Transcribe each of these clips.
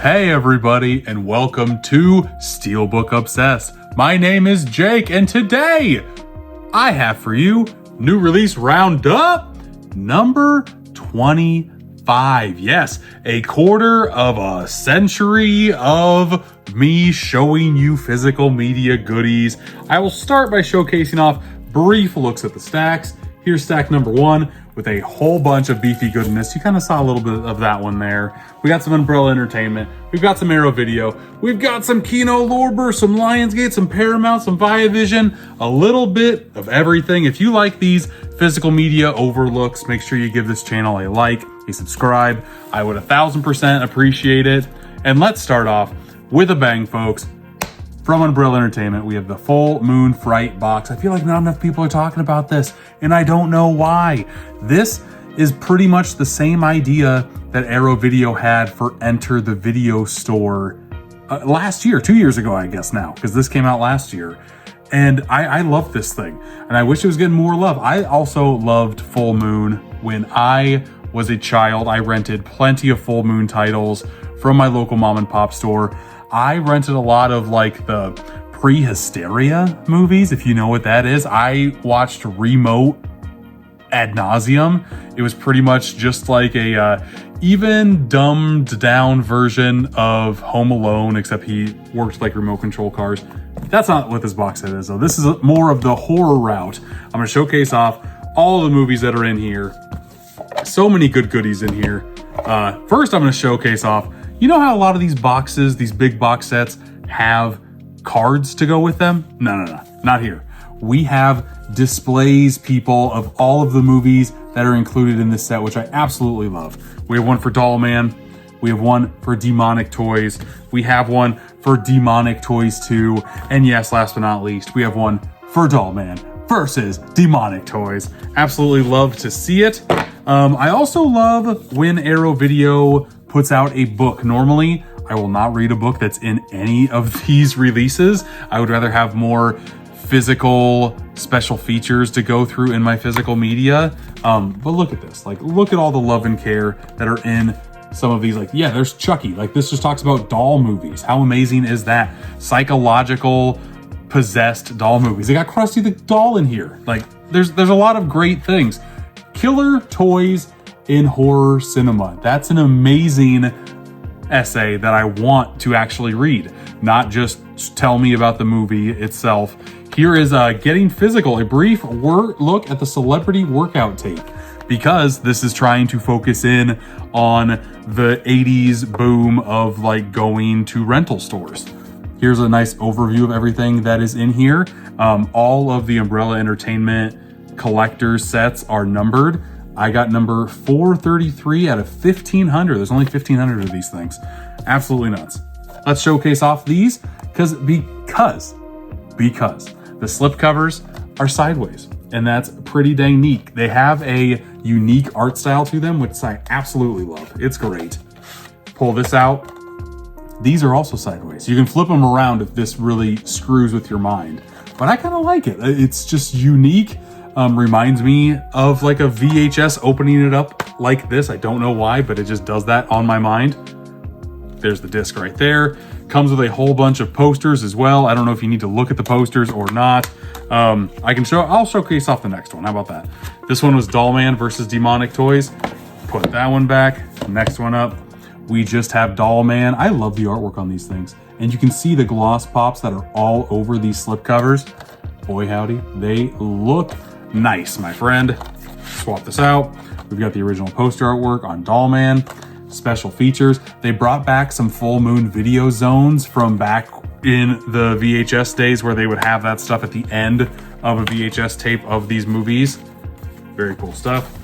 Hey everybody, and welcome to Steelbook Obsessed. My name is Jake, and today I have for you new release roundup number 25. Yes, a quarter of a century of me showing you physical media goodies. I will start by showcasing off brief looks at the stacks. Here's stack number 1 with a whole bunch of beefy goodness. You kind of saw a little bit of that one there. We got some Umbrella Entertainment. We've got some Arrow Video. We've got some Kino Lorber, some Lionsgate, some Paramount, some Viavision, a little bit of everything. If you like these physical media overlooks, make sure you give this channel a like, a subscribe. I would 1000% appreciate it. And let's start off with a bang, folks. From Umbrella Entertainment, we have the Full Moon Fright box. I feel like not enough people are talking about this, and I don't know why. This is pretty much the same idea that Arrow Video had for Enter the Video Store last year, 2 years ago, I guess now, because this came out last year. And I love this thing, and I wish it was getting more love. I also loved Full Moon. When I was a child, I rented plenty of Full Moon titles from my local mom and pop store. I rented a lot of like the pre-hysteria movies, if you know what that is. I watched Remote ad nauseum. It was pretty much just like a even dumbed down version of Home Alone, except he worked like remote control cars. That's not what this box set is though. This is more of the horror route. I'm gonna showcase off all the movies that are in here. So many good goodies in here. First, I'm gonna showcase off, you know how a lot of these boxes, these big box sets, have cards to go with them? No, not here. We have displays, people, of all of the movies that are included in this set, which I absolutely love. We have one for Doll Man. We have one for Demonic Toys. We have one for Demonic Toys 2. And yes, last but not least, we have one for Doll Man versus Demonic Toys. Absolutely love to see it. I also love when Arrow Video puts out a book. Normally, I will not read a book that's in any of these releases. I would rather have more physical special features to go through in my physical media. But look at this. Like, look at all the love and care that are in some of these. Like, yeah, there's Chucky. Like, this just talks about doll movies. How amazing is that? Psychological, possessed doll movies. They got Krusty the Doll in here. Like, there's a lot of great things. Killer toys in horror cinema. That's an amazing essay that I want to actually read, not just tell me about the movie itself. Here is Getting Physical, a brief look at the celebrity workout tape, because this is trying to focus in on the 80s boom of like going to rental stores. Here's a nice overview of everything that is in here. All of the Umbrella Entertainment collector's sets are numbered. I got number 433 out of 1,500. There's only 1,500 of these things. Absolutely nuts. Let's showcase off these because the slip covers are sideways, and that's pretty dang neat. They have a unique art style to them, which I absolutely love. It's great. Pull this out. These are also sideways. You can flip them around if this really screws with your mind, but I kind of like it. It's just unique. Reminds me of like a VHS opening it up like this. I don't know why, but it just does that on my mind. There's the disc right there. Comes with a whole bunch of posters as well. I don't know if you need to look at the posters or not. I'll showcase off the next one. How about that? This one was Doll Man versus Demonic Toys. Put that one back. Next one up. We just have Doll Man. I love the artwork on these things. And you can see the gloss pops that are all over these slip covers. Boy, howdy. They look nice, my friend. Swap this out. We've got the original poster artwork on Doll Man. Special features. They brought back some Full Moon video zones from back in the VHS days where they would have that stuff at the end of a VHS tape of these movies. Very cool stuff.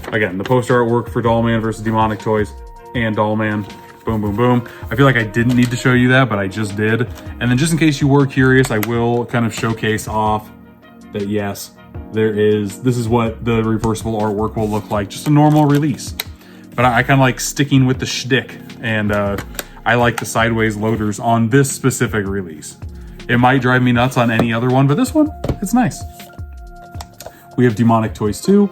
Again, the poster artwork for Doll Man versus Demonic Toys and Doll Man. Boom, boom, boom. I feel like I didn't need to show you that, but I just did. And then just in case you were curious, I will kind of showcase off that yes, this is what the reversible artwork will look like, just a normal release. But I kind of like sticking with the shtick, and I like the sideways loaders on this specific release. It might drive me nuts on any other one, but this one, it's nice. We have Demonic Toys 2.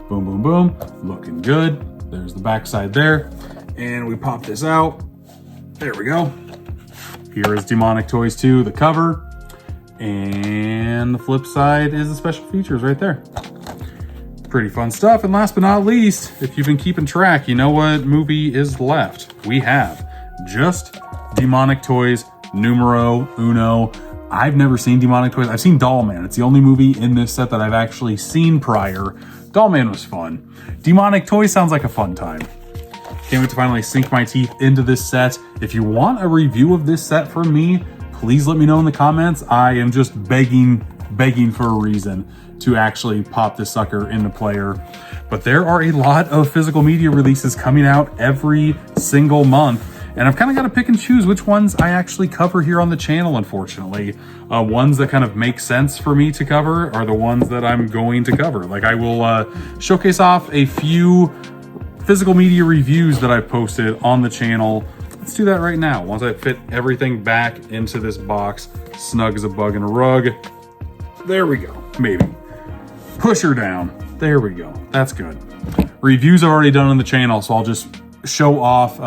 Boom, boom, boom. Looking good. There's the backside there. And we pop this out. There we go. Here is Demonic Toys 2, the cover. And the flip side is the special features right there. Pretty fun stuff. And last but not least, if you've been keeping track, you know what movie is left. We have just Demonic Toys numero uno. I've never seen Demonic Toys. I've seen Dollman. It's the only movie in this set that I've actually seen prior. Dollman was fun. Demonic Toys sounds like a fun time. Can't wait to finally sink my teeth into this set. If you want a review of this set from me, please let me know in the comments. I am just begging for a reason to actually pop this sucker in the player. But there are a lot of physical media releases coming out every single month. And I've kind of got to pick and choose which ones I actually cover here on the channel, unfortunately. Ones that kind of make sense for me to cover are the ones that I'm going to cover. Like, I will showcase off a few physical media reviews that I've posted on the channel. Let's do that right now. Once I fit everything back into this box, snug as a bug in a rug. There we go, maybe. Push her down. There we go, that's good. Reviews are already done on the channel, so I'll just show off,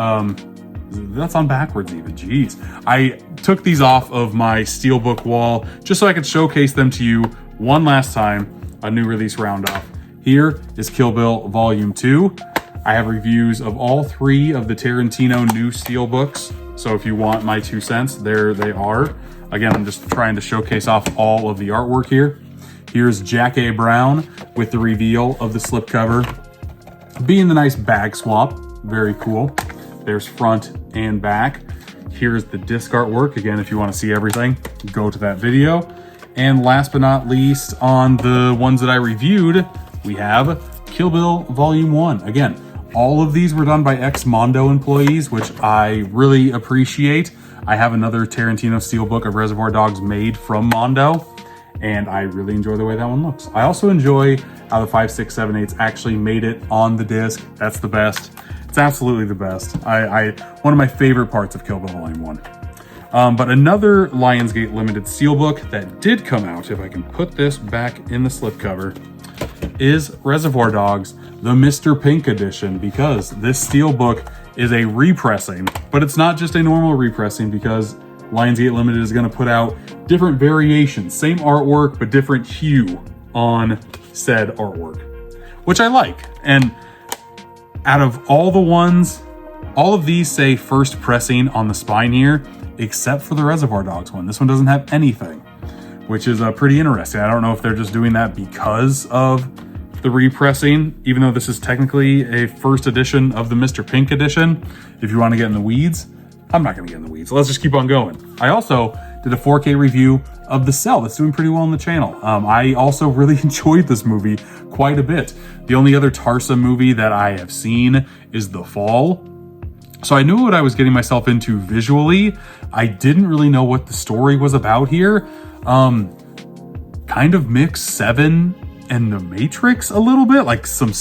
that's on backwards even, jeez. I took these off of my Steelbook wall just so I could showcase them to you one last time, a new release roundup. Here is Kill Bill Volume 2. I have reviews of all 3 of the Tarantino new Steelbooks. So if you want my 2 cents, there they are. Again, I'm just trying to showcase off all of the artwork here. Here's Jack A. Brown with the reveal of the slipcover. Being the nice bag swap, very cool. There's front and back. Here's the disc artwork. Again, if you want to see everything, go to that video. And last but not least, on the ones that I reviewed, we have Kill Bill Volume 1. Again, all of these were done by ex-Mondo employees, which I really appreciate. I have another Tarantino Steelbook of Reservoir Dogs made from Mondo, and I really enjoy the way that one looks. I also enjoy how the 5, 6, 7, 8s actually made it on the disc. That's the best. It's absolutely the best. One of my favorite parts of Kill Bill Volume 1. But another Lionsgate limited Steelbook that did come out, if I can put this back in the slipcover, is Reservoir Dogs, the Mr. Pink edition, because this Steelbook is a repressing, but it's not just a normal repressing because Lionsgate Limited is going to put out different variations, same artwork, but different hue on said artwork, which I like. And out of all the ones, all of these say first pressing on the spine here, except for the Reservoir Dogs one. This one doesn't have anything, which is pretty interesting. I don't know if they're just doing that because of the repressing, even though this is technically a first edition of the Mr. Pink edition. If you want to get in the weeds, I'm not going to get in the weeds. Let's just keep on going. I also did a 4K review of The Cell that's doing pretty well on the channel. I also really enjoyed this movie quite a bit. The only other Tarsa movie that I have seen is The Fall. So I knew what I was getting myself into visually. I didn't really know what the story was about here. Kind of mixed Seven and The Matrix a little bit, like some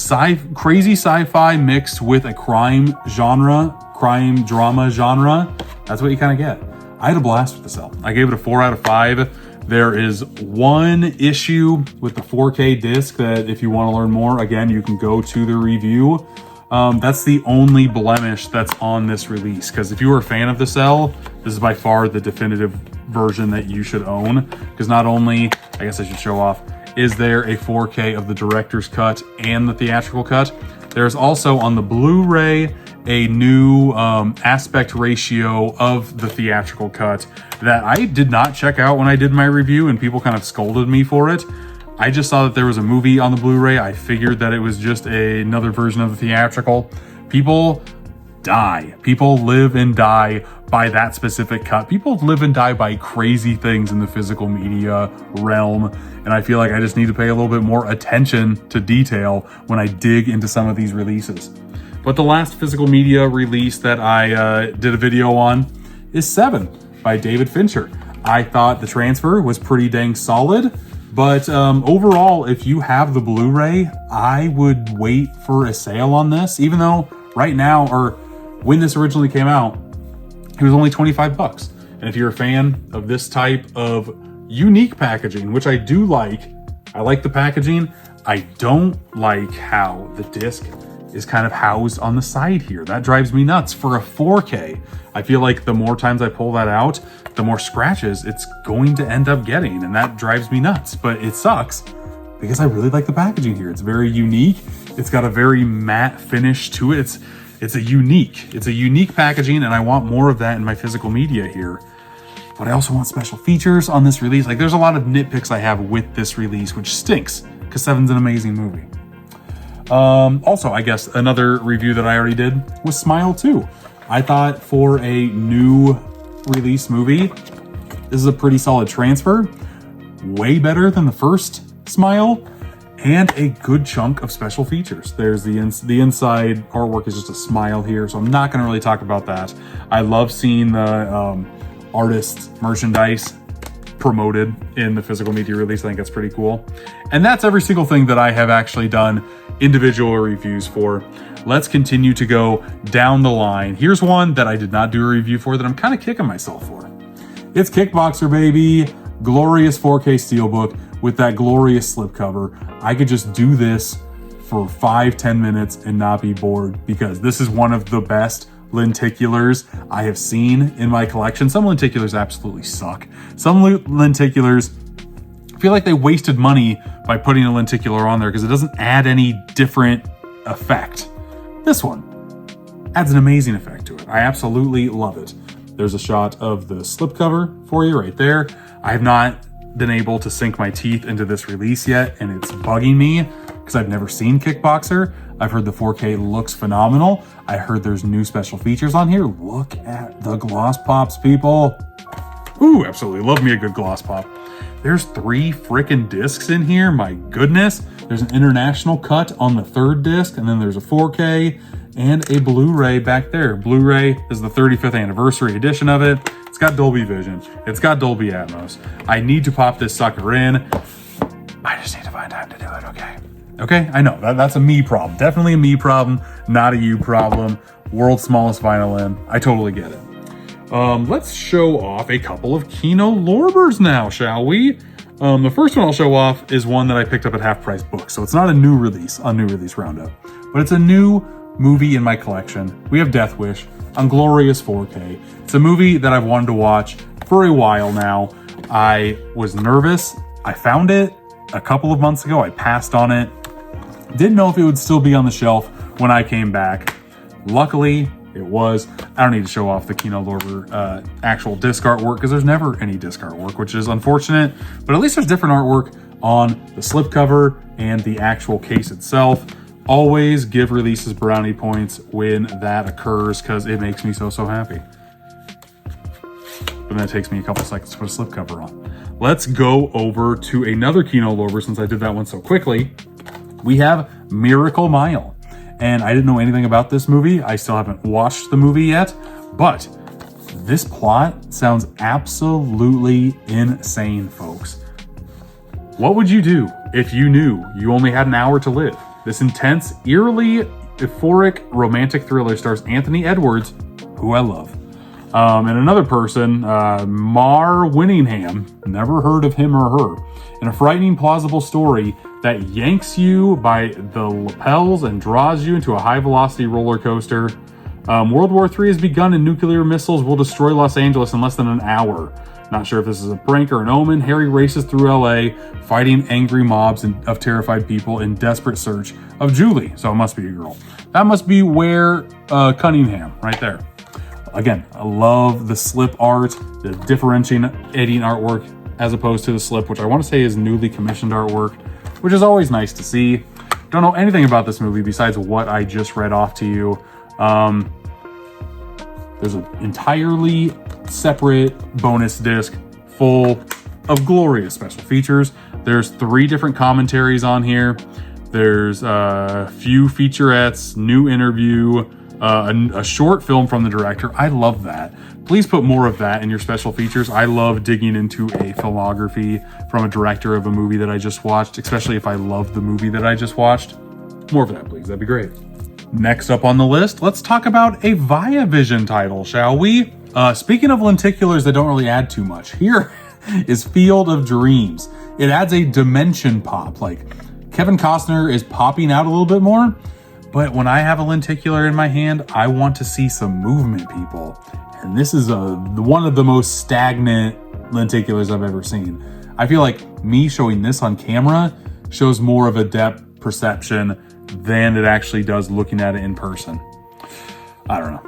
crazy sci-fi mixed with a crime drama genre. That's what you kind of get. I had a blast with The Cell. I gave it a 4 out of 5. There is one issue with the 4K disc that if you want to learn more, again, you can go to the review. That's the only blemish that's on this release, because if you were a fan of The Cell, this is by far the definitive version that you should own, because not only, I guess I should show off, is there a 4K of the director's cut and the theatrical cut, there's also on the Blu-ray a new aspect ratio of the theatrical cut that I did not check out when I did my review, and people kind of scolded me for it. I just saw that there was a movie on the Blu-ray. I figured that it was just another version of the theatrical. People die. People live and die by that specific cut. People live and die by crazy things in the physical media realm. And I feel like I just need to pay a little bit more attention to detail when I dig into some of these releases. But the last physical media release that I did a video on is Seven by David Fincher. I thought the transfer was pretty dang solid. But overall, if you have the Blu-ray, I would wait for a sale on this, even though right now, or when this originally came out, it was only 25 bucks. And if you're a fan of this type of unique packaging, which I do like, I like the packaging. I don't like how the disc is kind of housed on the side here. That drives me nuts. For a 4K, I feel like the more times I pull that out, the more scratches it's going to end up getting, and that drives me nuts. But it sucks because I really like the packaging here. It's very unique. It's got a very matte finish to it. It's a unique packaging, and I want more of that in my physical media here. But I also want special features on this release. Like, there's a lot of nitpicks I have with this release, which stinks because 7's an amazing movie. Also, I guess another review that I already did was Smile 2. I thought for a new release movie, this is a pretty solid transfer. Way better than the first Smile, and a good chunk of special features. There's the inside artwork is just a smile here, so I'm not going to really talk about that. I love seeing the artist merchandise promoted in the physical media release. I think that's pretty cool. And that's every single thing that I have actually done individual reviews for. Let's continue to go down the line. Here's one that I did not do a review for that I'm kind of kicking myself for. It's Kickboxer, baby. Glorious 4K Steelbook with that glorious slipcover. I could just do this for 5-10 minutes and not be bored, because this is one of the best lenticulars I have seen in my collection. Some lenticulars absolutely suck. Some lenticulars feel like they wasted money by putting a lenticular on there because it doesn't add any different effect. This one adds an amazing effect to it. I absolutely love it. There's a shot of the slipcover for you right there. I have not been able to sink my teeth into this release yet, and it's bugging me because I've never seen Kickboxer. I've heard the 4K looks phenomenal. I heard there's new special features on here. Look at the gloss pops, people. Ooh, absolutely love me a good gloss pop. There's 3 freaking discs in here. My goodness. There's an international cut on the 3rd disc, and then there's a 4K and a Blu-ray back there. Blu-ray is the 35th anniversary edition of it. It's got Dolby Vision. It's got Dolby Atmos. I need to pop this sucker in. I just need to find time to do it, okay? Okay, I know, that's a me problem. Definitely a me problem, not a you problem. World's smallest vinyl. I totally get it. Let's show off a couple of Kino Lorbers now, shall we? The first one I'll show off is one that I picked up at Half Price Books. So it's not a new release roundup, but it's a new movie in my collection. We have Death Wish on glorious 4K. It's a movie that I've wanted to watch for a while now. I was nervous. I found it a couple of months ago. I passed on it. Didn't know if it would still be on the shelf when I came back. Luckily, it was. I don't need to show off the Kino Lorber actual disc artwork because there's never any disc artwork, which is unfortunate, but at least there's different artwork on the slipcover and the actual case itself. Always give releases brownie points when that occurs because it makes me so happy. But then it takes me a couple seconds to put a slipcover on. Let's go over to another Kino Lorber since I did that one so quickly. We have Miracle Mile. And I didn't know anything about this movie. I still haven't watched the movie yet, but this plot sounds absolutely insane, folks. What would you do if you knew you only had an hour to live? This intense, eerily euphoric romantic thriller stars Anthony Edwards, who I love, and another person, Mar Winningham, never heard of him or her, in a frightening, plausible story that yanks you by the lapels and draws you into a high-velocity roller coaster. World War III has begun and nuclear missiles will destroy Los Angeles in less than an hour. Not sure if this is a prank or an omen. Harry races through LA, fighting angry mobs of terrified people in desperate search of Julie. So it must be a girl. That must be Ware Cunningham right there. Again, I love the slip art, the differentiating artwork as opposed to the slip, which I want to say is newly commissioned artwork, which is always nice to see. Don't know anything about this movie besides what I just read off to you. There's an entirely separate bonus disc full of glorious special features. There's 3 different commentaries on here. There's a few featurettes, new interview, a short film from the director. I love that. Please put more of that in your special features. I love digging into a filmography from a director of a movie that I just watched, especially if I love the movie that I just watched. More of that, please. That'd be great. Next up on the list, let's talk about a Viavision title, shall we? Speaking of lenticulars that don't really add too much, here is Field of Dreams. It adds a dimension pop, like Kevin Costner is popping out a little bit more, But when I have a lenticular in my hand, I want to see some movement, people. And this is one of the most stagnant lenticulars I've ever seen. I feel like me showing this on camera shows more of a depth perception than it actually does looking at it in person. I don't know.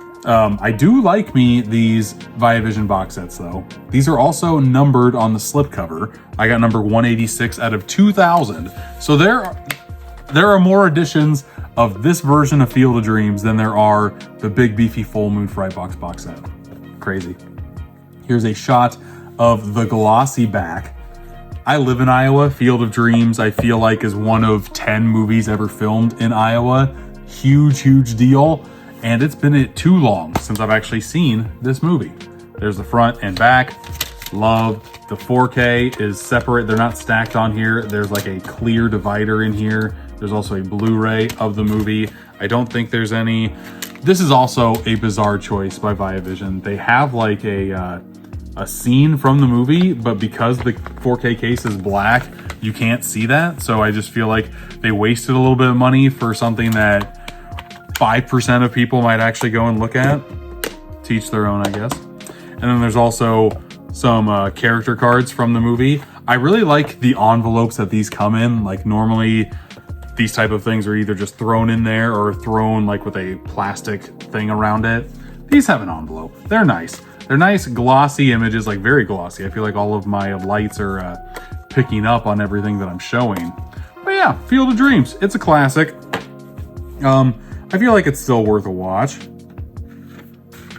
I do like me these ViaVision box sets though. These are also numbered on the slipcover. I got number 186 out of 2,000. So there are more editions of this version of Field of Dreams than there are the big beefy Full Moon Fright box set. Crazy. Here's a shot of the glossy back. I live in Iowa. Field of Dreams, I feel like, is one of 10 movies ever filmed in Iowa. Huge deal. And it's been too long since I've actually seen this movie. There's the front and back. Love. The 4K is separate. They're not stacked on here. There's like a clear divider in here. There's also a Blu-ray of the movie. I don't think there's any. This is also a bizarre choice by ViaVision. They have like a scene from the movie, but because the 4K case is black, you can't see that. So I just feel like they wasted a little bit of money for something that 5% of people might actually go and look at. Teach their own, I guess. And then there's also some character cards from the movie. I really like the envelopes that these come in. Like normally these type of things are either just thrown in there or thrown like with a plastic thing around it. These have an envelope. They're nice. They're nice glossy images, like very glossy. I feel like all of my lights are picking up on everything that I'm showing. But yeah, Field of Dreams. It's a classic. I feel like it's still worth a watch.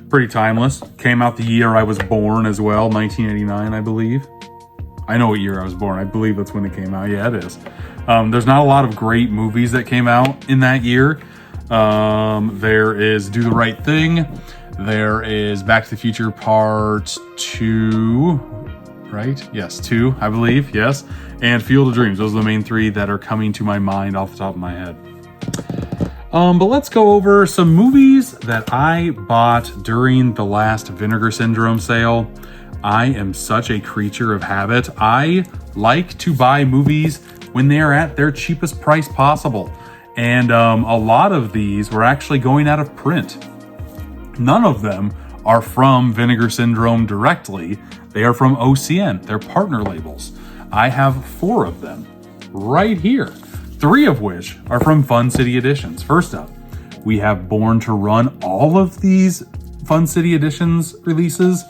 Pretty timeless. Came out the year I was born as well, 1989, I believe. I know what year I was born. I believe that's when it came out. Yeah, it is. There's not a lot of great movies that came out in that year. There is Do the Right Thing. There is Back to the Future Part 2, right? Yes, 2, I believe, yes. And Field of Dreams. Those are the main three that are coming to my mind off the top of my head. But let's go over some movies that I bought during the last Vinegar Syndrome sale. I am such a creature of habit. I like to buy movies when they are at their cheapest price possible. And a lot of these were actually going out of print. None of them are from Vinegar Syndrome directly. They are from OCN, their partner labels. I have 4 of them right here. 3 of which are from Fun City Editions. First up, we have Born to Run. All of these Fun City Editions releases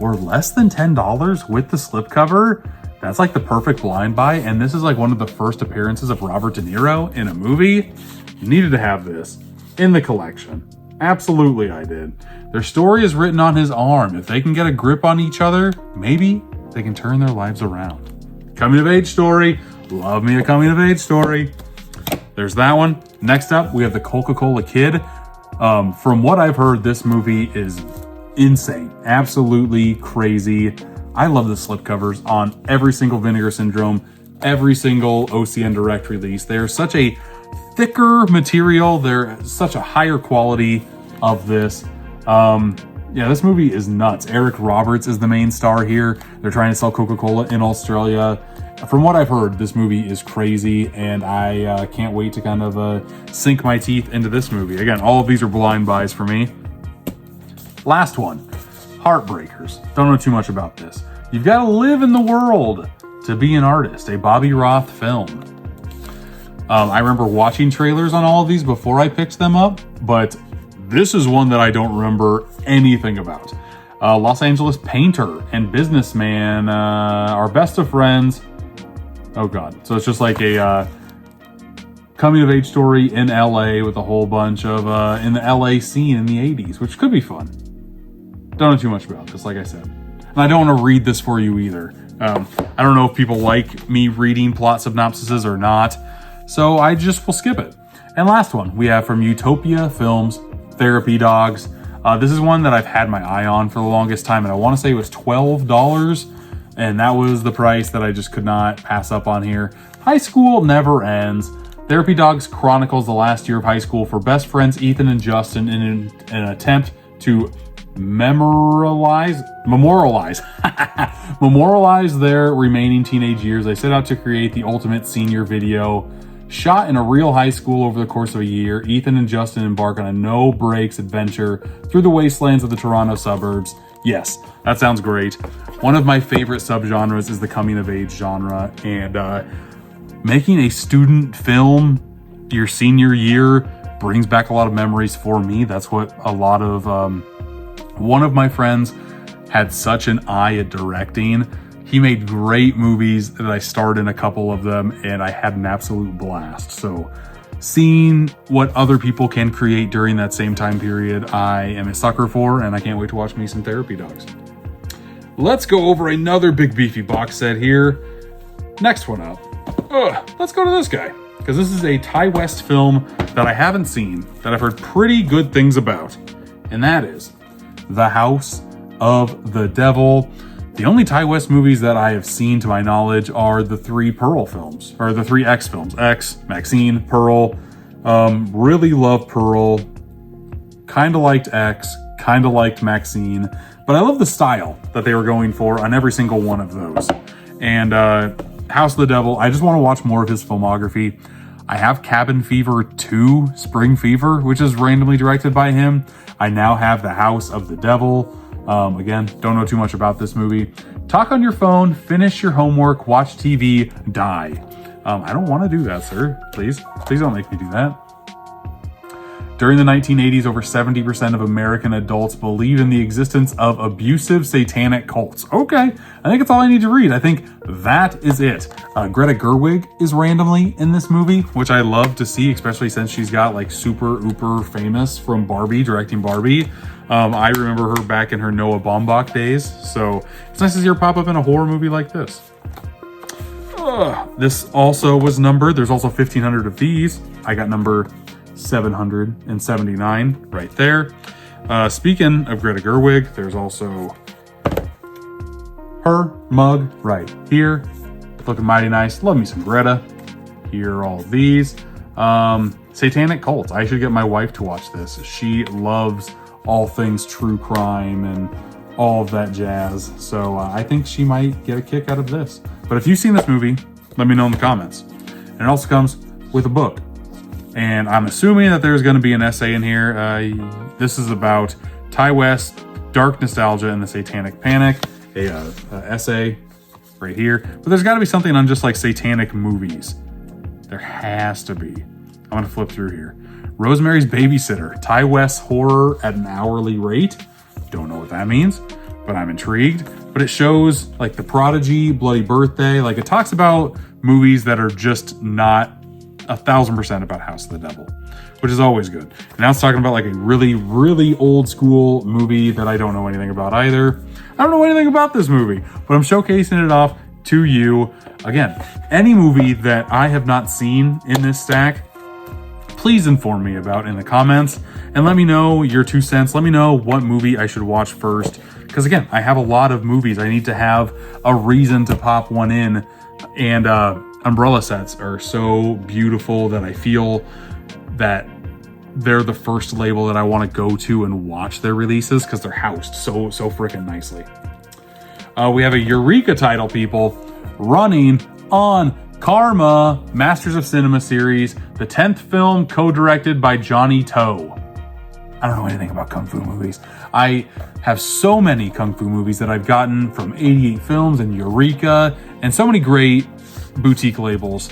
were less than $10 with the slipcover. That's like the perfect blind buy, and this is like one of the first appearances of Robert De Niro in a movie. Needed to have this in the collection. Absolutely I did. Their story is written on his arm. If they can get a grip on each other, maybe they can turn their lives around. Coming of age story. Love me a coming of age story. There's that one. Next up, we have the Coca-Cola Kid. From what I've heard, this movie is insane. Absolutely crazy. I love the slipcovers on every single Vinegar Syndrome, every single OCN Direct release. They're such a thicker material. They're such a higher quality of this. Yeah, this movie is nuts. Eric Roberts is the main star here. They're trying to sell Coca-Cola in Australia. From what I've heard, this movie is crazy, and I can't wait to kind of sink my teeth into this movie. Again, all of these are blind buys for me. Last one, Heartbreakers. Don't know too much about this. You've got to live in the world to be an artist, a Bobby Roth film. I remember watching trailers on all of these before I picked them up, but this is one that I don't remember anything about. Los Angeles painter and businessman are best of friends. Oh God. So it's just like a coming of age story in LA with a whole bunch of in the LA scene in the 80s, which could be fun. Don't know too much about this, like I said. And I don't want to read this for you either. I don't know if people like me reading plot synopsises or not, so I just will skip it. And last one we have from Utopia Films, Therapy Dogs. This is one that I've had my eye on for the longest time, and I want to say it was $12. And that was the price that I just could not pass up on here. High school never ends. Therapy Dogs chronicles the last year of high school for best friends Ethan and Justin in an attempt to memorialize their remaining teenage years. They set out to create the ultimate senior video Shot in a real high school over the course of a year, Ethan and Justin embark on a no-breaks adventure through the wastelands of the Toronto suburbs. Yes, that sounds great. One of my favorite subgenres is the coming-of-age genre, and making a student film your senior year brings back a lot of memories for me. That's what a lot of... one of my friends had such an eye at directing. He made great movies that I starred in a couple of them, and I had an absolute blast. So seeing what other people can create during that same time period, I am a sucker for, and I can't wait to watch me some Therapy Dogs. Let's go over another big beefy box set here. Next one up. Let's go to this guy, because this is a Ty West film that I haven't seen, that I've heard pretty good things about, and that is The House of the Devil. The only Ty West movies that I have seen, to my knowledge, are the 3 Pearl films, or the 3 X films. X, Maxine, Pearl. Really love Pearl. Kind of liked X, kind of liked Maxine. But I love the style that they were going for on every single one of those. And House of the Devil, I just want to watch more of his filmography. I have Cabin Fever 2, Spring Fever, which is randomly directed by him. I now have The House of the Devil. Again, don't know too much about this movie. Talk on your phone, finish your homework, watch TV, die. I don't want to do that, sir. Please don't make me do that. During the 1980s, over 70% of American adults believe in the existence of abusive satanic cults. Okay, I think that's all I need to read. I think that is it. Greta Gerwig is randomly in this movie, which I love to see, especially since she's got like super uber famous from Barbie, directing Barbie. I remember her back in her Noah Baumbach days, so it's nice to see her pop up in a horror movie like this. This also was numbered. There's also 1,500 of these. I got number 779 right there. Speaking of Greta Gerwig, there's also her mug right here. Looking mighty nice. Love me some Greta. Here are all of these. Satanic cults. I should get my wife to watch this. She loves all things true crime and all of that jazz. So I think she might get a kick out of this. But if you've seen this movie, let me know in the comments. And it also comes with a book. And I'm assuming that there's going to be an essay in here. This is about Ty West, dark nostalgia, and the satanic panic. A essay right here. But there's got to be something on just like satanic movies. There has to be. I'm going to flip through here. Rosemary's Babysitter, Ty West horror at an hourly rate. Don't know what that means, but I'm intrigued. But it shows like The Prodigy, Bloody Birthday. Like it talks about movies that are just not 1,000% about House of the Devil, which is always good. And now it's talking about like a really, really old school movie that I don't know anything about either. I don't know anything about this movie, but I'm showcasing it off to you. Again, any movie that I have not seen in this stack, please inform me about in the comments and let me know your 2 cents. Let me know what movie I should watch first. Because again, I have a lot of movies. I need to have a reason to pop one in. And umbrella sets are so beautiful that I feel that they're the first label that I want to go to and watch their releases because they're housed so freaking nicely. We have a Eureka title, people, Running on Karma, Masters of Cinema series, the 10th film co-directed by Johnny To. I don't know anything about Kung Fu movies. I have so many Kung Fu movies that I've gotten from 88 Films and Eureka and so many great boutique labels.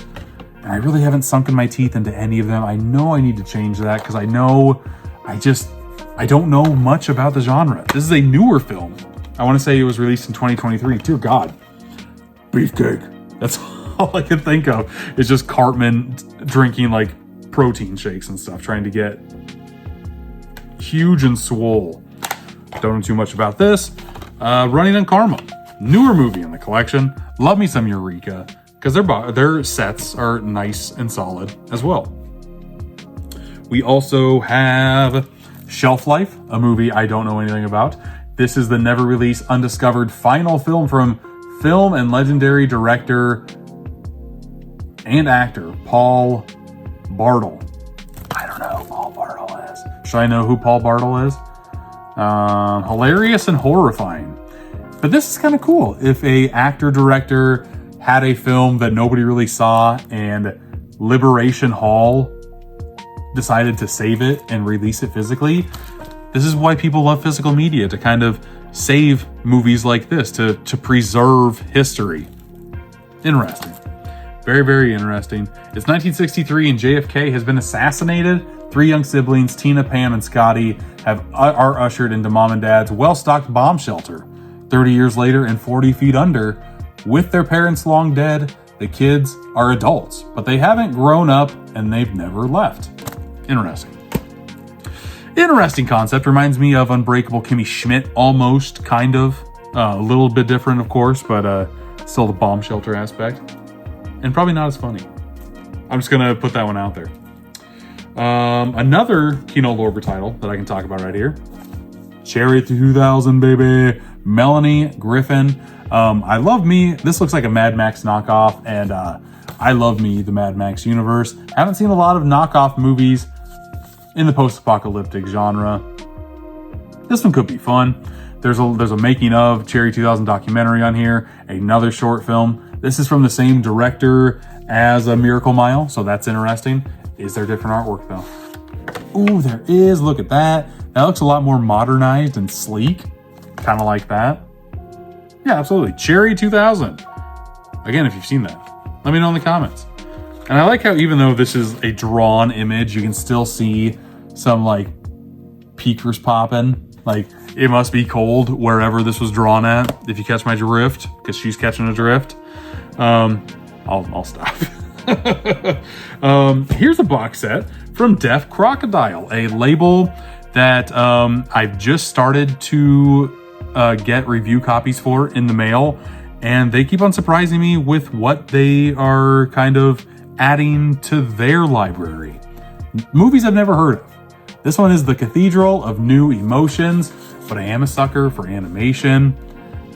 And I really haven't sunken my teeth into any of them. I know I need to change that because I don't know much about the genre. This is a newer film. I want to say it was released in 2023. Dear God. Beefcake. That's all I can think of is just Cartman drinking like protein shakes and stuff, trying to get huge and swole. Don't know too much about this. Running on Karma, newer movie in the collection. Love me some Eureka because their sets are nice and solid as well. We also have Shelf Life, a movie I don't know anything about. This is the never released undiscovered final film from film and legendary director and actor Paul Bartle. I don't know who Paul Bartle is. Should I know who Paul Bartle is? Hilarious and horrifying. But this is kind of cool. If a actor director had a film that nobody really saw and Liberation Hall decided to save it and release it physically. This is why people love physical media, to kind of save movies like this, to preserve history. Interesting. Very, very interesting. It's 1963 and JFK has been assassinated. 3 young siblings, Tina, Pam, and Scotty, are ushered into mom and dad's well-stocked bomb shelter. 30 years later and 40 feet under, with their parents long dead, the kids are adults, but they haven't grown up and they've never left. Interesting. Interesting concept. Reminds me of Unbreakable Kimmy Schmidt, almost, kind of. A little bit different, of course, but still the bomb shelter aspect. And probably not as funny. I'm just gonna put that one out there. Another Kino Lorber title that I can talk about right here. Cherry 2000, baby. Melanie Griffin. I love me. This looks like a Mad Max knockoff, and I love me, the Mad Max universe. Haven't seen a lot of knockoff movies in the post-apocalyptic genre. This one could be fun. There's a making of Cherry 2000 documentary on here, another short film. This is from the same director as A Miracle Mile, so that's interesting. Is there different artwork though? Ooh, there is. Look at that. That looks a lot more modernized and sleek. Kind of like that. Yeah, absolutely. Cherry 2000. Again, if you've seen that, let me know in the comments. And I like how even though this is a drawn image, you can still see some like peekers popping. Like, it must be cold wherever this was drawn at, if you catch my drift, because she's catching a drift. I'll stop. Here's a box set from Deaf Crocodile, a label that I've just started to get review copies for in the mail, and they keep on surprising me with what they are kind of adding to their library. Movies I've never heard of. This one is The Cathedral of New Emotions, but I am a sucker for animation.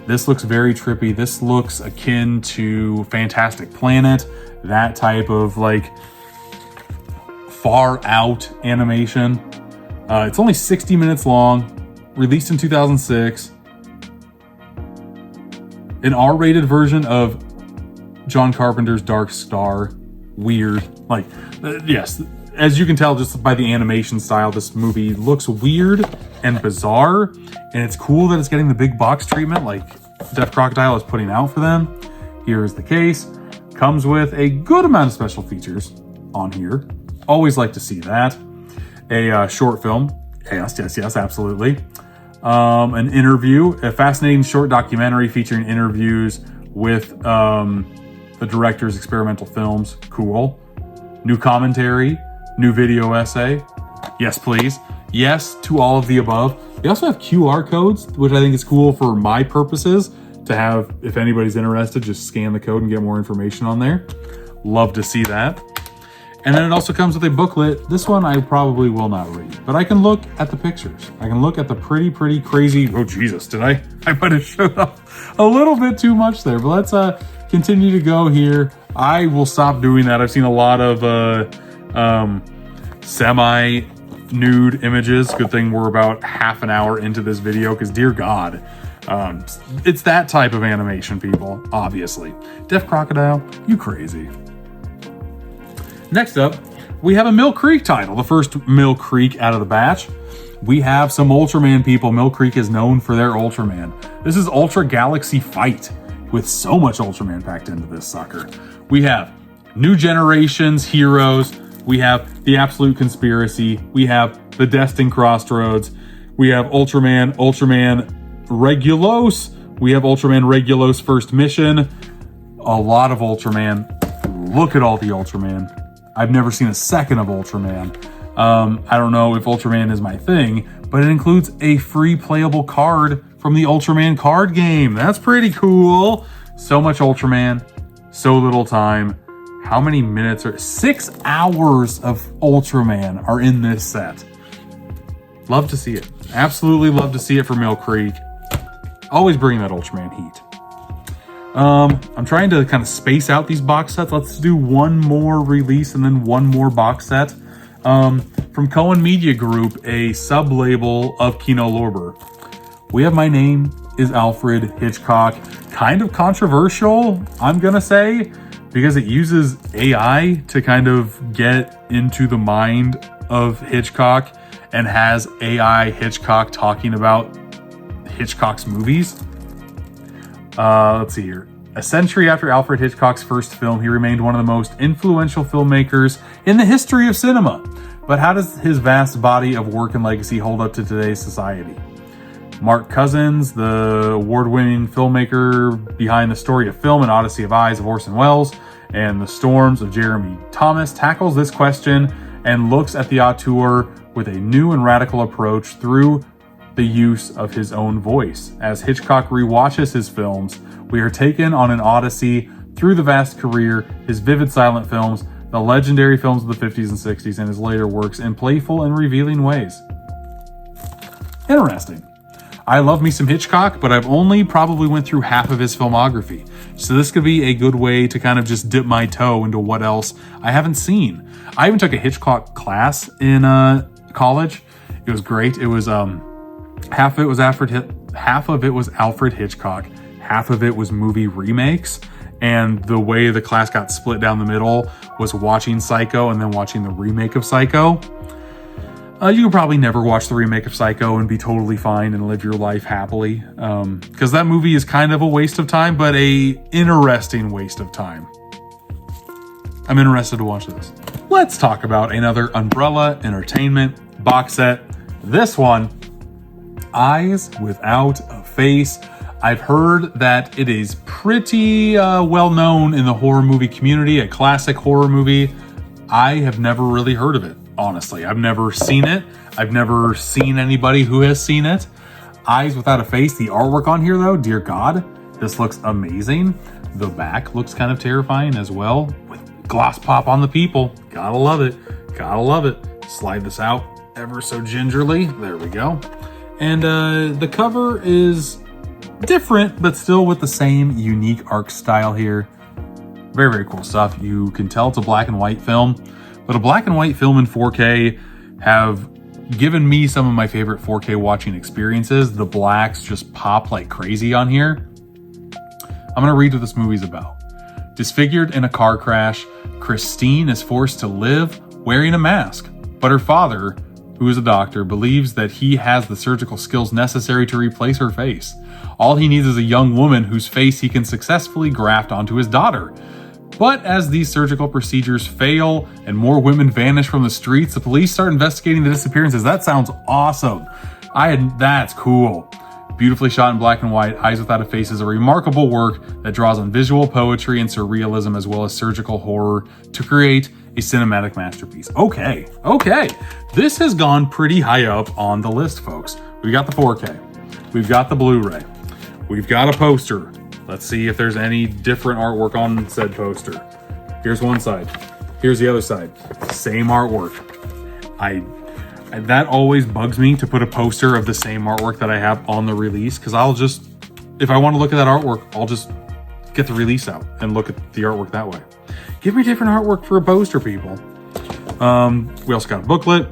This looks very trippy. This looks akin to Fantastic Planet, that type of like far out animation. It's only 60 minutes long, released in 2006. An R-rated version of John Carpenter's Dark Star. Weird. Like, yes, as you can tell just by the animation style, this movie looks weird and bizarre, and it's cool that it's getting the big box treatment like Deaf Crocodile is putting out for them. Here's the case. Comes with a good amount of special features on here. Always like to see that. A short film. Yes, absolutely. An interview, a fascinating short documentary featuring interviews with the director's experimental films. Cool. New commentary, new video essay. Yes, please. Yes to all of the above. They also have QR codes, which I think is cool for my purposes to have, if anybody's interested, just scan the code and get more information on there. Love to see that. And then it also comes with a booklet. This one I probably will not read, but I can look at the pictures. I can look at the pretty crazy, oh Jesus, did I might have showed off a little bit too much there, but let's continue to go here. I will stop doing that. I've seen a lot of semi-nude images. Good thing we're about half an hour into this video, because dear God, it's that type of animation, people, obviously. Deaf Crocodile, you crazy. Next up, we have a Mill Creek title, the first Mill Creek out of the batch. We have some Ultraman, people. Mill Creek is known for their Ultraman. This is Ultra Galaxy Fight, with so much Ultraman packed into this sucker. We have New Generations Heroes. We have The Absolute Conspiracy. We have The Destined Crossroads. We have Ultraman Regulos. We have Ultraman Regulos First Mission. A lot of Ultraman. Look at all the Ultraman. I've never seen a second of Ultraman. I don't know if Ultraman is my thing, but it includes a free playable card from the Ultraman card game. That's pretty cool. So much Ultraman, so little time. How many minutes 6 hours of Ultraman are in this set. Love to see it. Absolutely love to see it for Mill Creek. Always bring that Ultraman heat. I'm trying to kind of space out these box sets. Let's do one more release and then one more box set. From Cohen Media Group, a sub-label of Kino Lorber. We have My Name is Alfred Hitchcock. Kind of controversial, I'm gonna say. because it uses AI to kind of get into the mind of Hitchcock and has AI Hitchcock talking about Hitchcock's movies. Let's see here. A century after Alfred Hitchcock's first film, he remained one of the most influential filmmakers in the history of cinema. But how does his vast body of work and legacy hold up to today's society? Mark Cousins, the award-winning filmmaker behind The Story of Film and Odyssey of Eyes of Orson Welles and The Storms of Jeremy Thomas, tackles this question and looks at the auteur with a new and radical approach through the use of his own voice. As Hitchcock rewatches his films, we are taken on an odyssey through the vast career, his vivid silent films, the legendary films of the 50s and 60s, and his later works in playful and revealing ways. Interesting. I love me some Hitchcock, but I've only probably went through half of his filmography. So this could be a good way to kind of just dip my toe into what else I haven't seen. I even took a Hitchcock class in college. It was great. It was half of it was Alfred Hitchcock, half of it was movie remakes. And the way the class got split down the middle was watching Psycho and then watching the remake of Psycho. You could probably never watch the remake of Psycho and be totally fine and live your life happily. Because that movie is kind of a waste of time, but a interesting waste of time. I'm interested to watch this. Let's talk about another Umbrella Entertainment box set. This one, Eyes Without a Face. I've heard that it is pretty well known in the horror movie community, a classic horror movie. I have never really heard of it, honestly. I've never seen it. I've never seen anybody who has seen it. Eyes Without a Face. The artwork on here, though, dear God, this looks amazing. The back looks kind of terrifying as well, with gloss pop on the people. Gotta love it. Gotta love it. Slide this out ever so gingerly. There we go. And the cover is different, but still with the same unique arc style here. Very, very cool stuff. You can tell it's a black and white film, but a black and white film in 4K have given me some of my favorite 4K watching experiences. The blacks just pop like crazy on here. I'm going to read what this movie's about. Disfigured in a car crash, Christine is forced to live wearing a mask, but her father, who is a doctor, believes that he has the surgical skills necessary to replace her face. All he needs is a young woman whose face he can successfully graft onto his daughter. But as these surgical procedures fail and more women vanish from the streets, the police start investigating the disappearances. That sounds awesome. That's cool. Beautifully shot in black and white, Eyes Without a Face is a remarkable work that draws on visual poetry and surrealism as well as surgical horror to create a cinematic masterpiece. Okay. This has gone pretty high up on the list, folks. We got the 4K. We've got the Blu-ray. We've got a poster. Let's see if there's any different artwork on said poster. Here's one side. Here's the other side. Same artwork. That always bugs me to put a poster of the same artwork that I have on the release, because if I want to look at that artwork, I'll just get the release out and look at the artwork that way. Give me different artwork for a poster, people. We also got a booklet.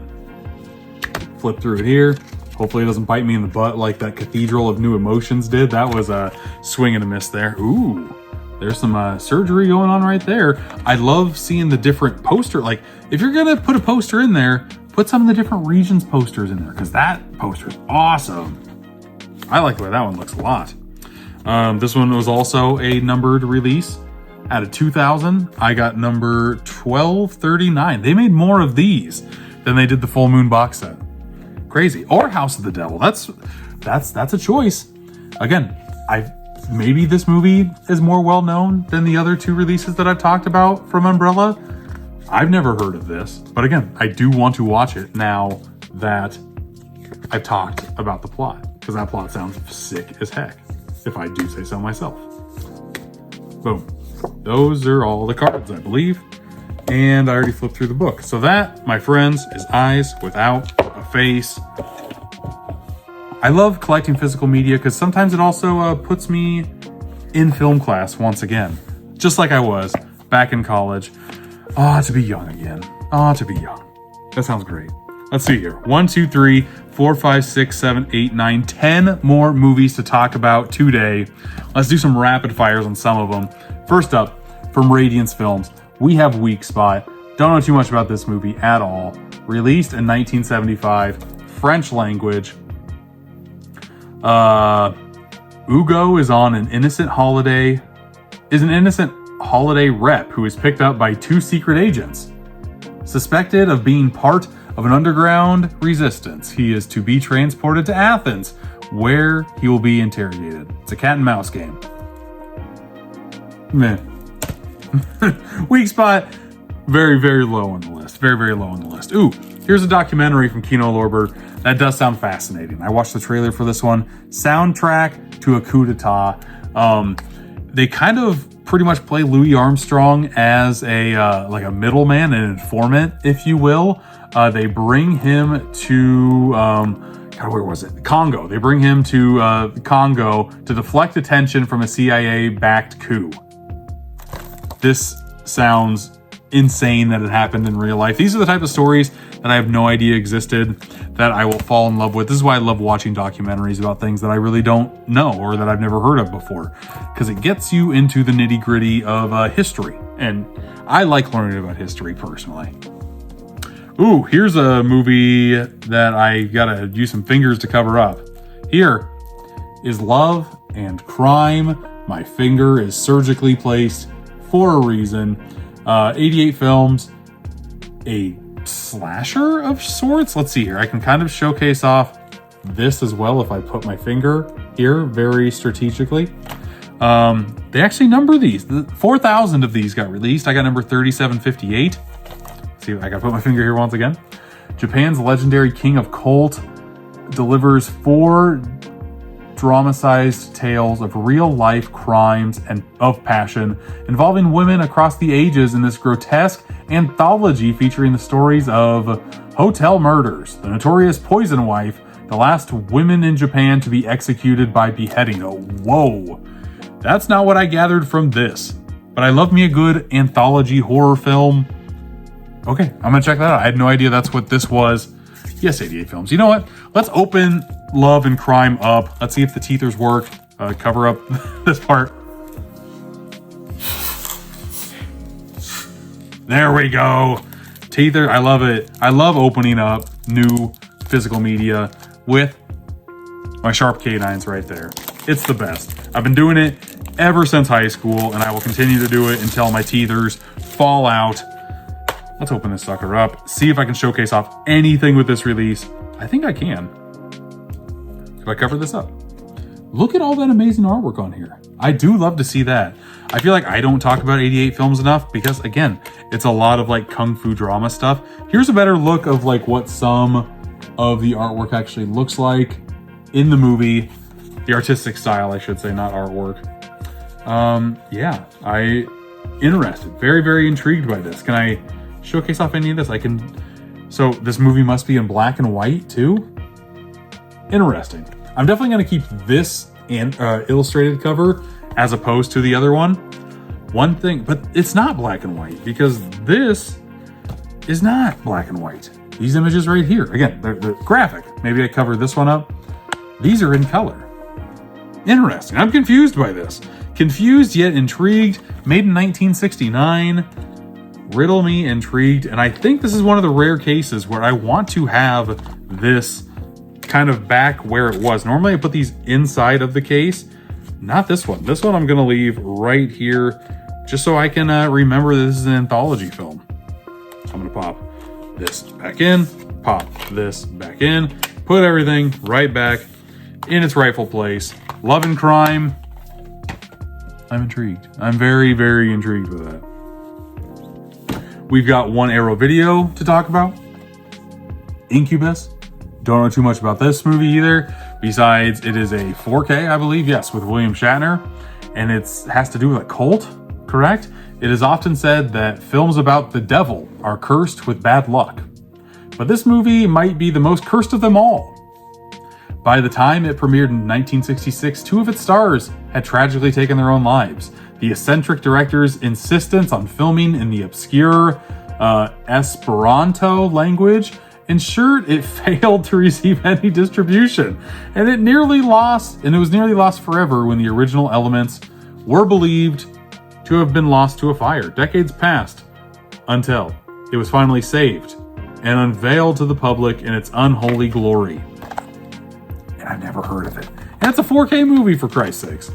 Flip through it here. Hopefully it doesn't bite me in the butt like that Cathedral of New Emotions did. That was a swing and a miss there. Ooh, there's some surgery going on right there. I love seeing the different poster. Like, if you're gonna put a poster in there, put some of the different regions posters in there, because that poster is awesome. I like the way that one looks a lot. This one was also a numbered release. Out of 2,000, I got number 1239. They made more of these than they did the Full Moon box set. Crazy. Or House of the Devil. That's a choice. Again, maybe this movie is more well known than the other two releases that I've talked about from Umbrella. I've never heard of this, but again, I do want to watch it now that I've talked about the plot, because that plot sounds sick as heck, if I do say so myself. Boom. Those are all the cards, I believe. And I already flipped through the book. So that, my friends, is Eyes Without a Face. I love collecting physical media because sometimes it also puts me in film class once again. Just like I was back in college. To be young again. To be young. That sounds great. Let's see here. 1, 2, 3, 4, 5, 6, 7, 8, 9, 10 more movies to talk about today. Let's do some rapid fires on some of them. First up, from Radiance Films. We have Weak Spot. Don't know too much about this movie at all. Released in 1975, French language. Ugo is an innocent holiday rep who is picked up by two secret agents. Suspected of being part of an underground resistance, he is to be transported to Athens, where he will be interrogated. It's a cat and mouse game. Meh. Weak Spot, very, very low on the list. Very, very low on the list. Ooh, here's a documentary from Kino Lorber. That does sound fascinating. I watched the trailer for this one. Soundtrack to a coup d'etat. They kind of pretty much play Louis Armstrong as a middleman, an informant, if you will. They bring him to where was it? Congo. They bring him to Congo to deflect attention from a CIA-backed coup. This sounds insane that it happened in real life. These are the type of stories that I have no idea existed that I will fall in love with. This is why I love watching documentaries about things that I really don't know or that I've never heard of before, because it gets you into the nitty gritty of history. And I like learning about history personally. Ooh, here's a movie that I gotta use some fingers to cover up. Here is Love and Crime. My finger is surgically placed for a reason. 88 films, a slasher of sorts. Let's see here. I can kind of showcase off this as well if I put my finger here very strategically. They actually number these. 4,000 of these got released. I got number 3758. See, I gotta put my finger here once again. Japan's legendary King of Cult delivers 4 dramatized tales of real-life crimes and of passion involving women across the ages in this grotesque anthology featuring the stories of hotel murders, the notorious poison wife, the last women in Japan to be executed by beheading. Oh, whoa. That's not what I gathered from this, but I love me a good anthology horror film. Okay, I'm gonna check that out. I had no idea that's what this was. Yes, 88 films. You know what? Let's open Love and Crime up. Let's see if the teethers work. Cover up this part. There we go. Teether, I love it. I love opening up new physical media with my sharp canines right there. It's the best. I've been doing it ever since high school, and I will continue to do it until my teethers fall out. Let's open this sucker up. See if I can showcase off anything with this release. I think I can. If I cover this up. Look at all that amazing artwork on here. I do love to see that. I feel like I don't talk about 88 films enough because, again, it's a lot of like kung fu drama stuff. Here's a better look of like what some of the artwork actually looks like in the movie. The artistic style, I should say, not artwork. Yeah, interested. Very, very intrigued by this. Can I showcase off any of this? I can. So this movie must be in black and white too. Interesting. I'm definitely going to keep this illustrated cover as opposed to the other one. One thing, but it's not black and white because this is not black and white. These images right here, again, they're graphic. Maybe I cover this one up. These are in color. Interesting. I'm confused by this. Confused yet intrigued. Made in 1969. Riddle me intrigued. And I think this is one of the rare cases where I want to have this kind of back where it was. Normally I put these inside of the case. Not this one. This one I'm going to leave right here just so I can remember this is an anthology film. I'm going to pop this back in, pop this back in, put everything right back in its rightful place. Love and Crime. I'm intrigued. I'm very, very intrigued with that. We've got One Arrow Video to talk about. Incubus. Don't know too much about this movie either. Besides, it is a 4K, I believe. Yes, with William Shatner. And it has to do with a cult, correct? It is often said that films about the devil are cursed with bad luck. But this movie might be the most cursed of them all. By the time it premiered in 1966, 2 of its stars had tragically taken their own lives. The eccentric director's insistence on filming in the obscure Esperanto language ensured it failed to receive any distribution, and it was nearly lost forever when the original elements were believed to have been lost to a fire. Decades passed until it was finally saved and unveiled to the public in its unholy glory. And I've never heard of it. And it's a 4K movie, for Christ's sakes.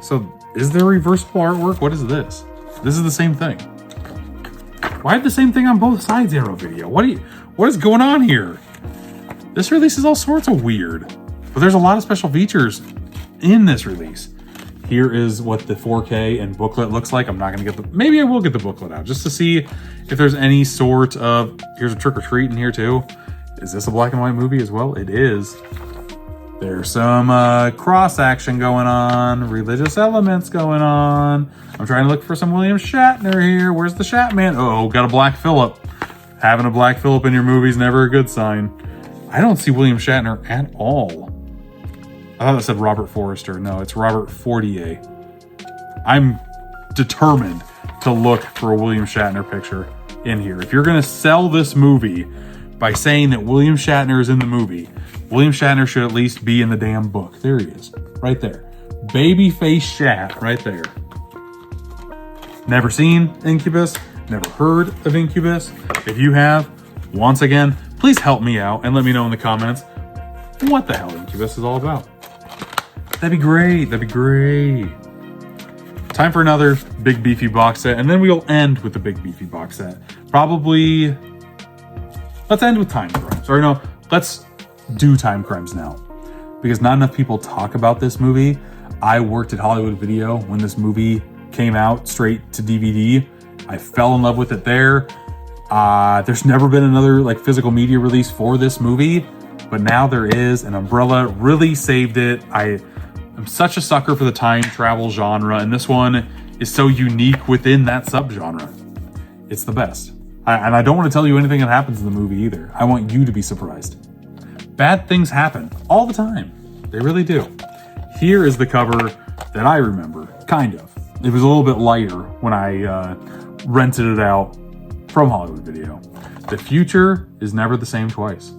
So, is there reversible artwork? What is this? This is the same thing. Why have the same thing on both sides, Arrow Video? What is going on here? This release is all sorts of weird. But there's a lot of special features in this release. Here is what the 4K and booklet looks like. I'm not going to get maybe I will get the booklet out just to see if there's any sort of, here's a Trick or Treat in here too. Is this a black and white movie as well? It is. There's some cross action going on, religious elements going on. I'm trying to look for some William Shatner here. Where's the Shatman? Oh, got a Black Phillip. Having a Black Phillip in your movie is never a good sign. I don't see William Shatner at all. I thought that said Robert Forrester. No, it's Robert Fortier. I'm determined to look for a William Shatner picture in here. If you're going to sell this movie by saying that William Shatner is in the movie, William Shatner should at least be in the damn book. There he is. Right there. Babyface Shat. Right there. Never seen Incubus. Never heard of Incubus. If you have, once again, please help me out and let me know in the comments what the hell Incubus is all about. That'd be great. That'd be great. Time for another big beefy box set, and then we'll end with the big beefy box set. Probably, let's end with Time Crimes. Or no, let's do Time Crimes now. Because not enough people talk about this movie. I worked at Hollywood Video when this movie came out straight to DVD. I fell in love with it there. There's never been another like physical media release for this movie, but now there is, and Umbrella really saved it. I'm such a sucker for the time travel genre, and this one is so unique within that subgenre. It's the best. And I don't want to tell you anything that happens in the movie either. I want you to be surprised. Bad things happen all the time. They really do. Here is the cover that I remember, kind of. It was a little bit lighter when I rented it out from Hollywood Video. The future is never the same twice.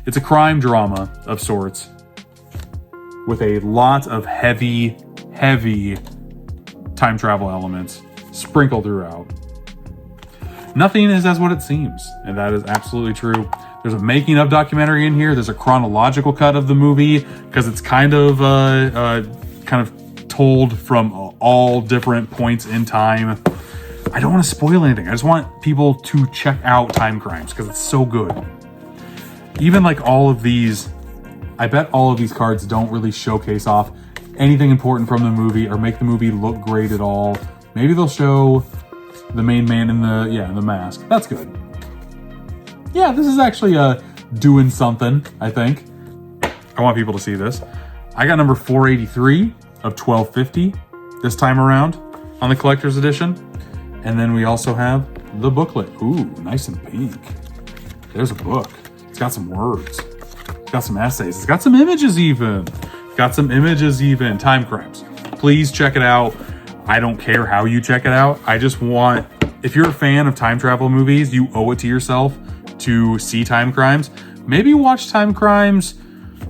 It's a crime drama of sorts with a lot of heavy time travel elements sprinkled throughout. Nothing is as what it seems, and that is absolutely true. There's a making of documentary in here. There's a chronological cut of the movie because it's kind of told from all different points in time. I don't want to spoil anything. I just want people to check out Time Crimes because it's so good. Even like all of these, I bet all of these cards don't really showcase off anything important from the movie or make the movie look great at all. Maybe they'll show the main man in the mask. That's good. Yeah, this is actually doing something, I think. I want people to see this. I got number 483 of 1250 this time around on the collector's edition. And then we also have the booklet. Ooh, nice and pink. There's a book. It's got some words. It's got some essays. It's got some images even. Time Crimes. Please check it out. I don't care how you check it out. I just want, if you're a fan of time travel movies, you owe it to yourself to see Time Crimes. Maybe watch Time Crimes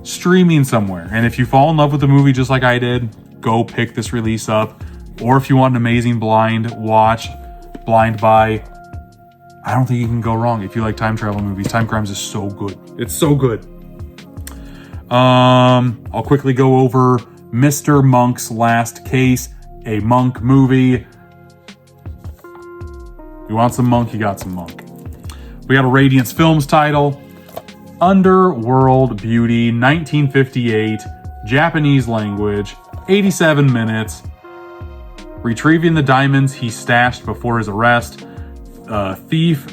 streaming somewhere. And if you fall in love with the movie just like I did, go pick this release up. Or if you want an amazing blind watch, blind buy, I don't think you can go wrong. If you like time travel movies, Time Crimes is so good. It's so good. I'll quickly go over Mr. Monk's Last Case, a Monk movie. You want some Monk, you got some Monk. We got a Radiance Films title, Underworld Beauty, 1958, Japanese language, 87 minutes. Retrieving the diamonds he stashed before his arrest, thief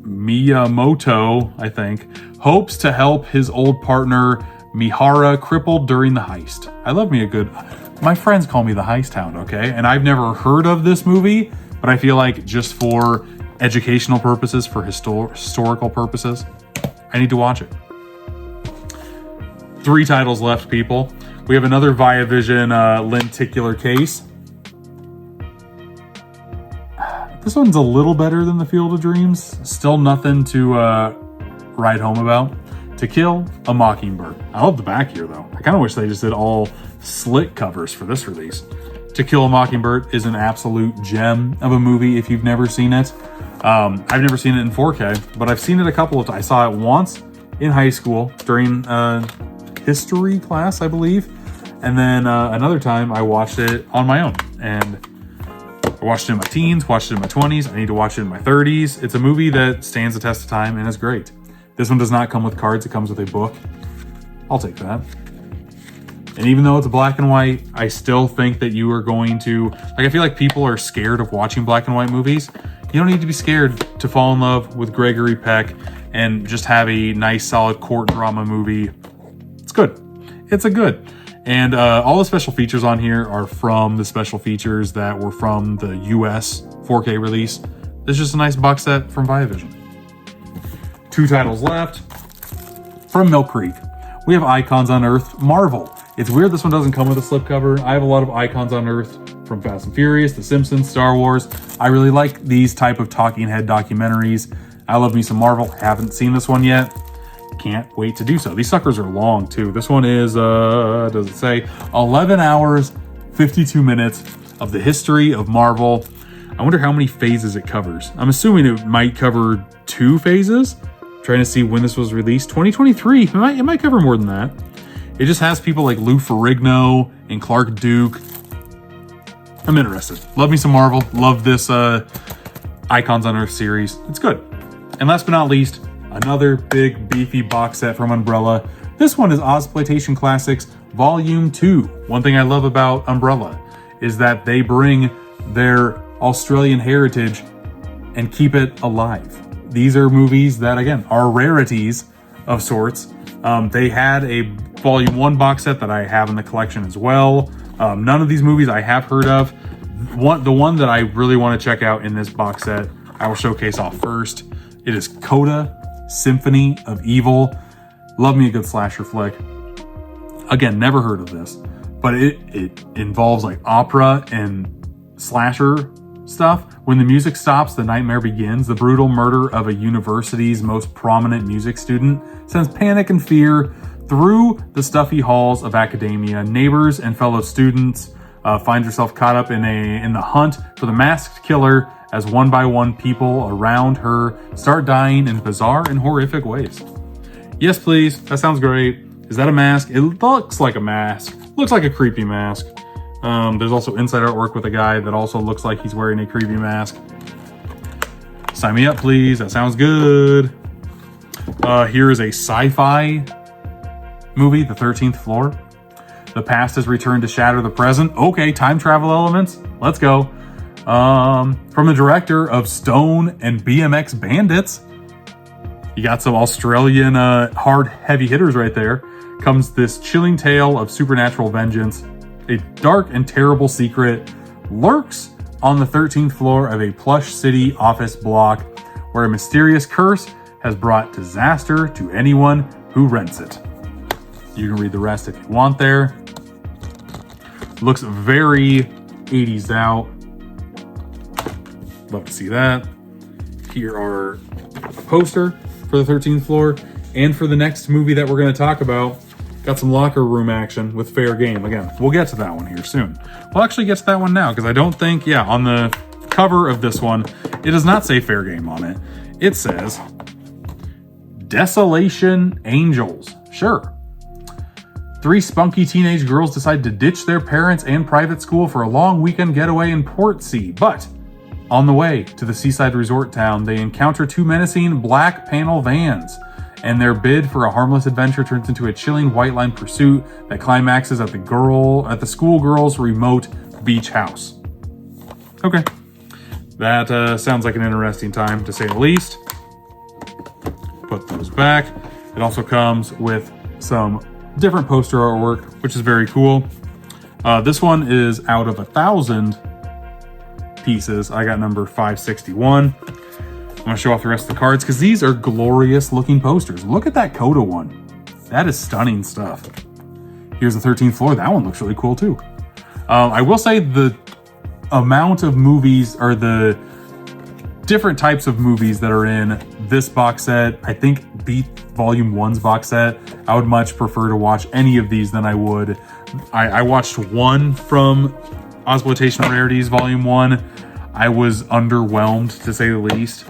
Miyamoto, I think, hopes to help his old partner Mihara, crippled during the heist. I love me a good... My friends call me the Heist Hound, okay? And I've never heard of this movie, but I feel like just for educational purposes, for historical purposes, I need to watch it. 3 titles left, people. We have another Viavision lenticular case. This one's a little better than the Field of Dreams. Still nothing to write home about. To Kill a Mockingbird. I love the back here though. I kind of wish they just did all slit covers for this release. To Kill a Mockingbird is an absolute gem of a movie if you've never seen it. I've never seen it in 4K, but I've seen it a couple of times. I saw it once in high school during history class, I believe. And then another time I watched it on my own. And I watched it in my teens, watched it in my 20s. I need to watch it in my 30s. It's a movie that stands the test of time and is great. This one does not come with cards. It comes with a book. I'll take that. And even though it's black and white, I still think that you are going to... Like, I feel like people are scared of watching black and white movies. You don't need to be scared to fall in love with Gregory Peck and just have a nice, solid court drama movie. It's good. It's a good. And all the special features on here are from the special features that were from the US 4K release. This is just a nice box set from Viavision. 2 titles left. From Mill Creek, we have Icons on Earth Marvel. It's weird this one doesn't come with a slipcover. I have a lot of Icons on Earth from Fast and Furious, The Simpsons, Star Wars. I really like these type of talking head documentaries. I love me some Marvel. Haven't seen this one yet. Can't wait to do so. These suckers are long too. This one is, does it say? 11 hours, 52 minutes of the history of Marvel. I wonder how many phases it covers. I'm assuming it might cover 2 phases. Trying to see when this was released. 2023. It might cover more than that. It just has people like Lou Ferrigno and Clark Duke. I'm interested. Love me some Marvel. Love this Icons on Earth series. It's good. And last but not least, another big beefy box set from Umbrella. This one is Ozploitation Classics Volume 2. One thing I love about Umbrella is that they bring their Australian heritage and keep it alive. These are movies that, again, are rarities of sorts. They had a Volume 1 box set that I have in the collection as well. None of these movies I have heard of. The one that I really want to check out in this box set, I will showcase off first. It is Coda, Symphony of Evil. Love me a good slasher flick. Again, never heard of this, but it involves like opera and slasher stuff. When the music stops, the nightmare begins. The brutal murder of a university's most prominent music student sends panic and fear through the stuffy halls of academia. Neighbors and fellow students find herself caught up in the hunt for the masked killer as one by one people around her start dying in bizarre and horrific ways. Yes, please. That sounds great. Is that a mask? It looks like a mask. Looks like a creepy mask. There's also inside artwork with a guy that also looks like he's wearing a creepy mask. Sign me up, please. That sounds good. Here is a sci-fi movie, The 13th Floor. The past has returned to shatter the present. Okay, time travel elements. Let's go. From the director of Stone and BMX Bandits. You got some Australian hard heavy hitters right there. Comes this chilling tale of supernatural vengeance. A dark and terrible secret lurks on the 13th floor of a plush city office block where a mysterious curse has brought disaster to anyone who rents it. You can read the rest if you want there. Looks very 80s out. Love to see that. Here are a poster for the 13th floor and for the next movie that we're going to talk about. Got some locker room action with Fair Game. Again, we'll get to that one here soon. We'll actually get to that one now because I don't think, on the cover of this one, it does not say Fair Game on it. It says Desolation Angels. Sure. 3 spunky teenage girls decide to ditch their parents and private school for a long weekend getaway in Portsea. But on the way to the seaside resort town, they encounter 2 menacing black panel vans. And their bid for a harmless adventure turns into a chilling white line pursuit that climaxes at the schoolgirl's remote beach house. Okay. That sounds like an interesting time, to say the least. Put those back. It also comes with some different poster artwork, which is very cool. This one is out of 1,000 pieces. I got number 561. I'm going to show off the rest of the cards because these are glorious looking posters. Look at that Coda one. That is stunning stuff. Here's the 13th floor. That one looks really cool too. I will say the amount of movies or the different types of movies that are in this box set, I think, beat Volume 1's box set. I would much prefer to watch any of these than I would. I watched one from Ozploitation Rarities Volume 1. I was underwhelmed, to say the least.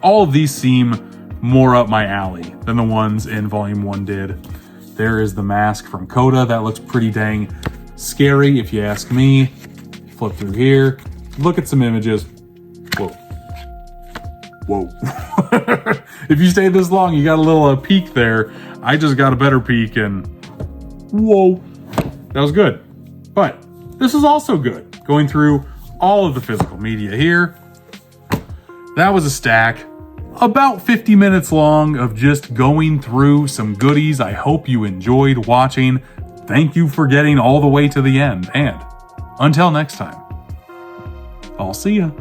All of these seem more up my alley than the ones in Volume 1 did. There is the mask from Coda. That looks pretty dang scary, if you ask me. Flip through here. Look at some images. Whoa. Whoa. If you stayed this long, you got a little peek there. I just got a better peek and whoa. That was good. But this is also good. Going through all of the physical media here. That was a stack. About 50 minutes long of just going through some goodies. I hope you enjoyed watching. Thank you for getting all the way to the end. And until next time, I'll see ya.